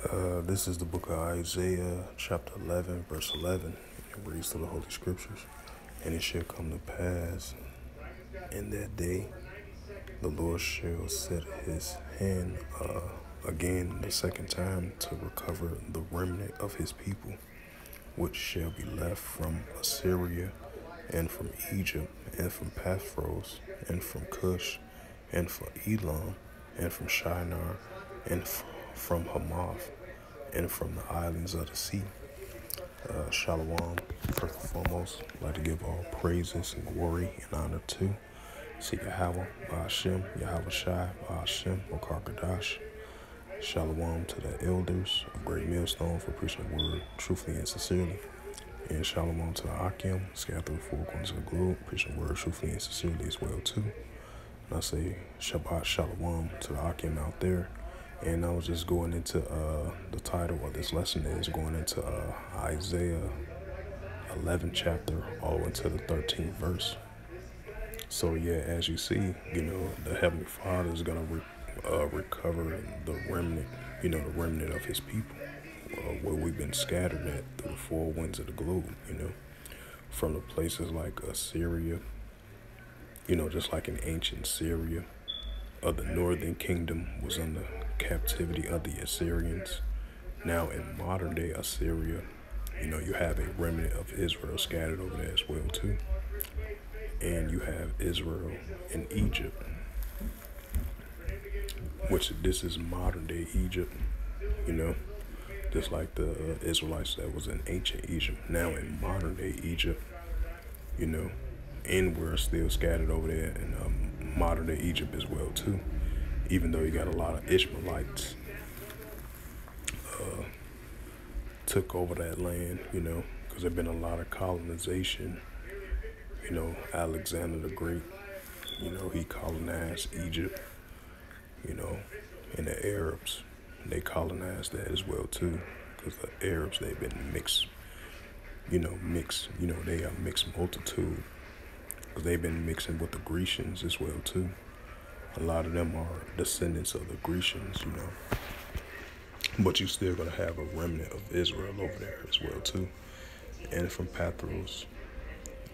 This is the book of Isaiah, chapter 11, verse 11. It reads to the Holy Scriptures. And it shall come to pass in that day, the Lord shall set his hand again the second time to recover the remnant of his people, which shall be left from Assyria, and from Egypt, and from Pathros, and from Cush, and from Elam, and from Shinar, and from Hamath, and from the islands of the sea. Shalom. First and foremost, I'd like to give all praises and glory and honor to Yahweh, Ba'ashem, Yahweh Shai, Ba'ashem, Okar Shalom to the elders of Great Millstone for preaching the word truthfully and sincerely. And shalom to the Akim, scattered through the four corners of the globe, preaching the word truthfully and sincerely as well too. And I say Shabbat Shalom to the Akim out there. And I was just going into the title of this lesson is going into Isaiah 11 chapter all the way to the 13th verse. So yeah, as you see, the Heavenly Father is going to recover the remnant, the remnant of his people, where we've been scattered at through the four winds of the globe, from the places like Assyria, just like in ancient Syria, the northern kingdom was under captivity of the Assyrians. Now in modern day Assyria, you have a remnant of Israel scattered over there as well too. And you have Israel in Egypt, which this is modern day Egypt, just like the Israelites that was in ancient Egypt. Now in modern day Egypt, and we're still scattered over there in modern day Egypt as well too, even though you got a lot of Ishmaelites took over that land, because there's been a lot of colonization. Alexander the Great, he colonized Egypt, and the Arabs, they colonized that as well too, because the Arabs, they've been mixed, they are mixed multitude, because they've been mixing with the Grecians as well too. A lot of them are descendants of the Grecians, but you still gonna have a remnant of Israel over there as well too, and from Pathros,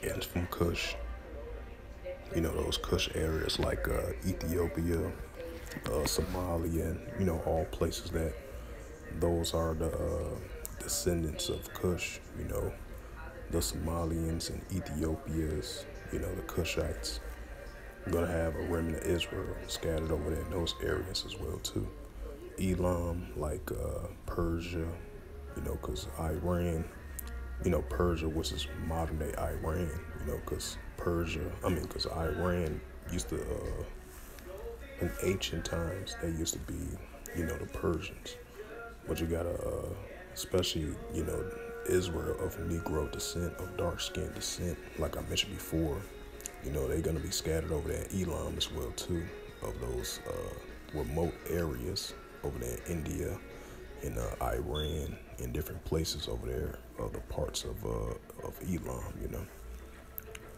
and from Cush, those Cush areas like Ethiopia, Somalia, and all places that those are the descendants of Cush, the Somalians and Ethiopians, the Cushites. You're gonna have a remnant of Israel scattered over there in those areas as well too. Elam, like Persia, because Iran, Persia, which is modern day Iran, because Iran used to, in ancient times, they used to be, the Persians. But you got especially, Israel of Negro descent, of dark skinned descent, like I mentioned before, they're going to be scattered over there in Elam as well too, of those remote areas over there in India, in Iran, in different places over there, other parts of Elam,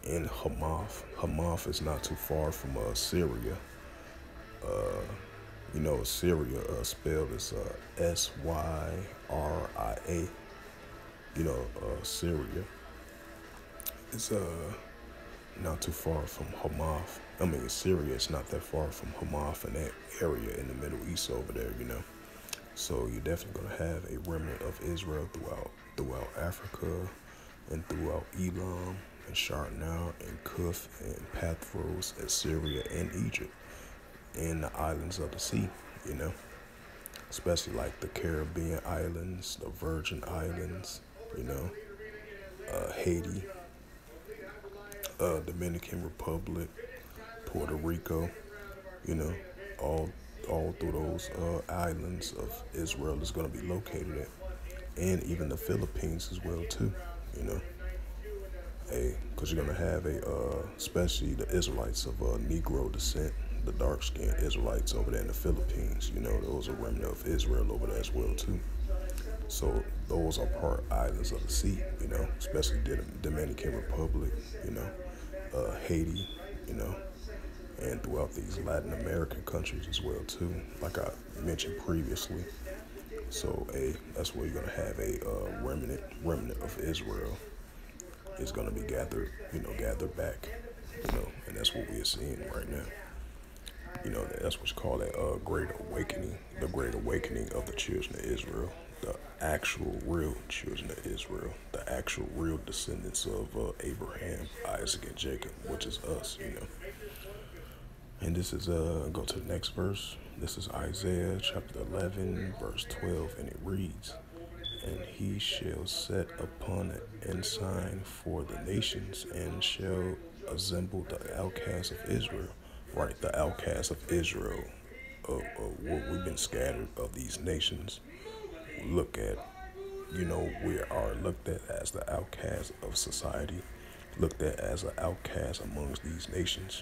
and Hamath. Hamath is not too far from Syria. Syria spelled as Syria. Syria is not too far from Hamath. Syria is not that far from Hamath and that area in the Middle East over there, So you're definitely going to have a remnant of Israel throughout Africa and throughout Elam and Shinar and Cush and Pathros and Syria and Egypt and the islands of the sea, especially like the Caribbean islands, the Virgin Islands, Haiti, Dominican Republic, Puerto Rico, all through those islands of Israel is going to be located at, and even the Philippines as well too, because you're going to have especially the Israelites of Negro descent, the dark-skinned Israelites over there in the Philippines, those are remnant of Israel over there as well too. So those are part islands of the sea, especially the Dominican Republic, Haiti, and throughout these Latin American countries as well too. Like I mentioned previously, So that's where you're gonna have a remnant of Israel is gonna be gathered, gathered back, and that's what we are seeing right now. That's what's called a great awakening, the great awakening of the children of Israel, the actual real children of Israel, the actual real descendants of Abraham, Isaac, and Jacob, which is us. And this is, go to the next verse. This is Isaiah chapter 11, verse 12, and it reads, "And he shall set upon an ensign for the nations, and shall assemble the outcasts of Israel." Right, the outcasts of Israel, of what we've been scattered of these nations. Look at, we are looked at as the outcast of society, looked at as an outcast amongst these nations.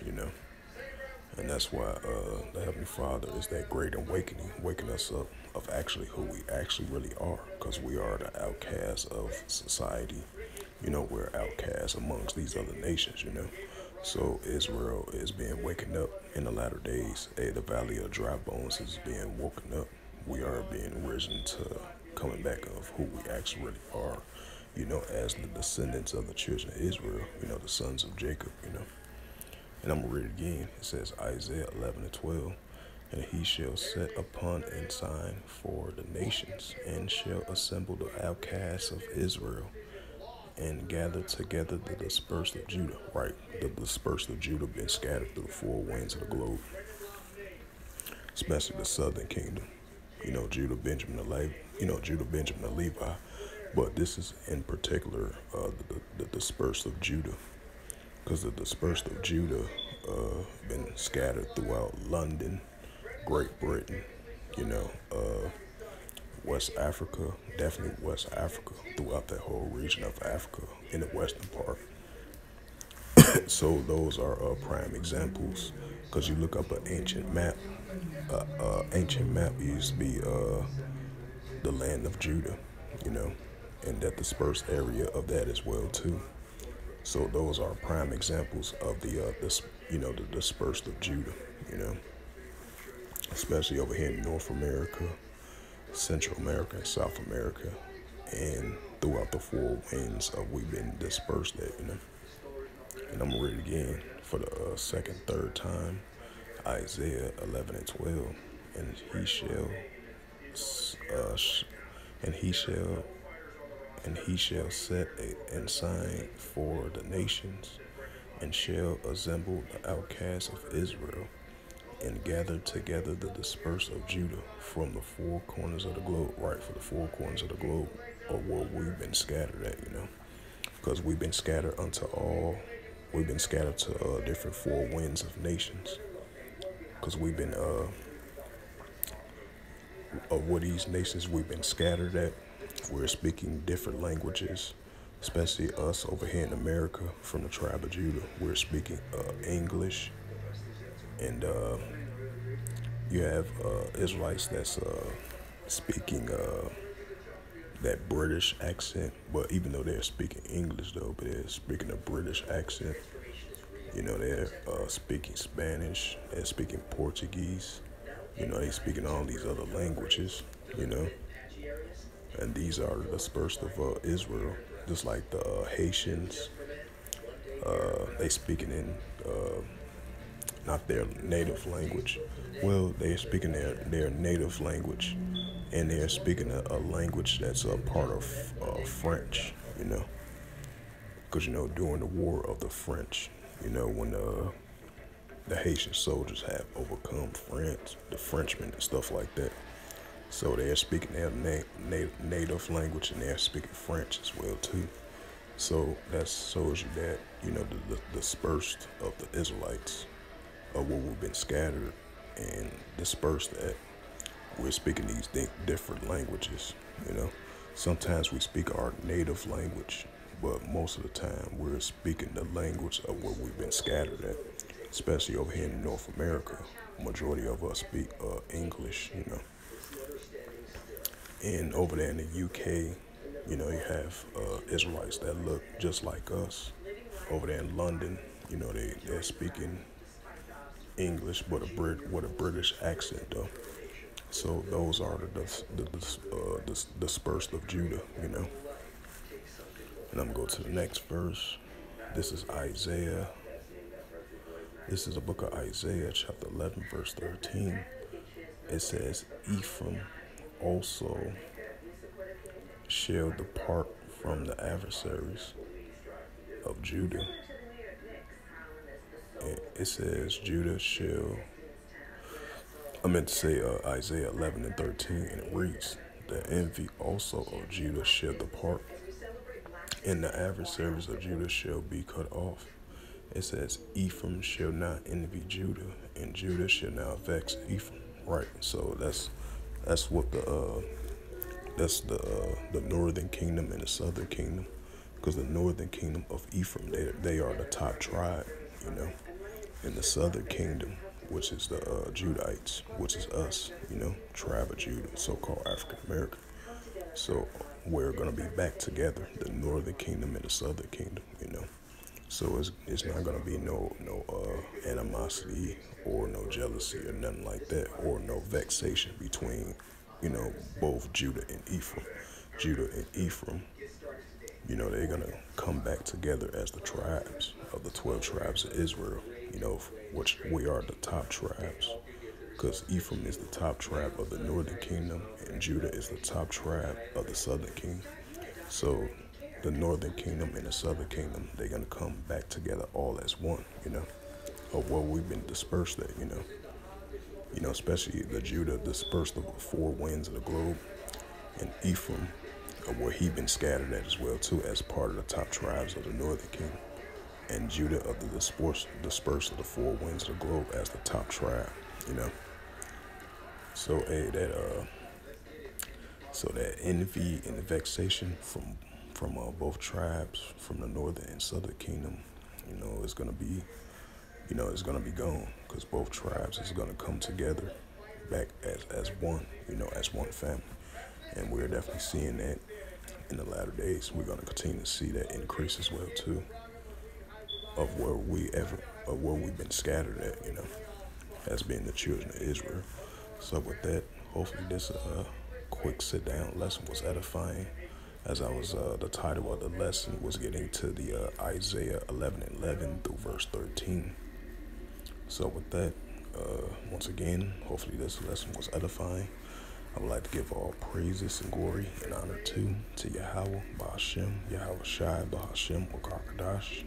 And that's why the Heavenly Father is that great awakening, waking us up of actually who we actually really are, because we are the outcasts of society. We're outcasts amongst these other nations. So Israel is being waken up in the latter days. The valley of dry bones is being woken up. We are being risen to coming back of who we actually really are, as the descendants of the children of Israel, the sons of Jacob. And I'm going to read it again. It says Isaiah 11 and 12, "And he shall set upon ensign for the nations, and shall assemble the outcasts of Israel, and gather together the dispersed of Judah." Right, the dispersed of Judah been scattered through the four winds of the globe, especially the southern kingdom. Judah, Benjamin, and Levi. But this is in particular the dispersed of Judah. Because the dispersed of Judah been scattered throughout London, Great Britain, West Africa, definitely West Africa, throughout that whole region of Africa in the western part. So those are prime examples. Because you look up an ancient map, used to be the land of Judah, and that dispersed area of that as well too. So those are prime examples of the dispersed of Judah, especially over here in North America, Central America, and South America, and throughout the four winds of we've been dispersed at. And I'm gonna read it again for the second, third time, Isaiah 11 and 12, "And he shall, and he shall set an ensign for the nations, and shall assemble the outcasts of Israel, and gather together the dispersed of Judah from the four corners of the globe." Right, for the four corners of the globe, or where we've been scattered at, because we've been scattered we've been scattered to different four winds of nations, because we've been of what these nations we've been scattered at. We're speaking different languages, especially us over here in America from the tribe of Judah. We're speaking English, and you have Israelites that's speaking that British accent. But even though they're speaking English, but they're speaking a British accent. They're speaking Spanish, they're speaking Portuguese. They speaking all these other languages. And these are the dispersed of Israel, just like the Haitians. They speaking in not their native language. Well, they're speaking their native language, and they're speaking a language that's a part of French. Because during the War of the French, when the Haitian soldiers have overcome France, the Frenchmen and stuff like that. So they're speaking their native language, and they're speaking French as well too. So that shows you that, the dispersed of the Israelites, of where we've been scattered and dispersed at, we're speaking these different languages. Sometimes we speak our native language, but most of the time we're speaking the language of where we've been scattered at, especially over here in North America. Majority of us speak English, And over there in the UK, you have Israelites that look just like us. Over there in London, they're speaking English with a British accent though. So those are the dispersed of Judah, And I'm going to go to the next verse. This is Isaiah. This is the book of Isaiah, chapter 11, verse 13. It says, Ephraim also shall depart from the adversaries of Judah. And it says, I meant to say Isaiah 11 and 13, and it reads, the envy also of Judah shall depart, and the adversaries of Judah shall be cut off. It says, Ephraim shall not envy Judah, and Judah shall not vex Ephraim. Right. So that's what the northern kingdom and the southern kingdom, because the northern kingdom of Ephraim, they are the top tribe, and the southern kingdom, which is the Judites, which is us, tribe of Judah, so-called African American. So we're gonna be back together, the northern kingdom and the southern kingdom, So it's not gonna be no animosity or no jealousy or nothing like that, or no vexation between, both Judah and Ephraim. Judah and Ephraim, they're gonna come back together as the tribes of the 12 tribes of Israel, which we are the top tribes, because Ephraim is the top tribe of the northern kingdom and Judah is the top tribe of the southern kingdom. So the northern kingdom and the southern kingdom, they're gonna come back together all as one, of where we've been dispersed at, especially the Judah dispersed of the four winds of the globe, and Ephraim, where he been scattered at as well too, as part of the top tribes of the northern kingdom, and Judah of the dispersed of the four winds of the globe as the top tribe, So that envy and the vexation from both tribes, from the northern and southern kingdom, is gonna be, it's gonna be gone, because both tribes is gonna come together back as one, as one family, and we're definitely seeing that in the latter days. We're gonna continue to see that increase as well too, of where we've been scattered at, as being the children of Israel. So with that, hopefully this quick sit-down lesson was edifying, as I was the title of the lesson was getting to the Isaiah 11 and 11 through verse 13. So with that, once again, hopefully this lesson was edifying. I would like to give all praises and glory and honor to Yahweh, Ba'ashem, Yahweh Shai, Ba'ashem, Wakakadash.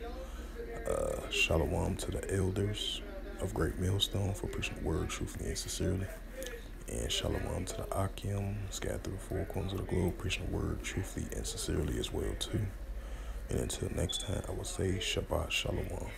Shalom to the elders of Great Millstone for preaching the word truthfully and sincerely. And shalom to the Akim, scattered through the four corners of the globe, preaching the word truthfully and sincerely as well too. And until next time, I will say Shabbat Shalom.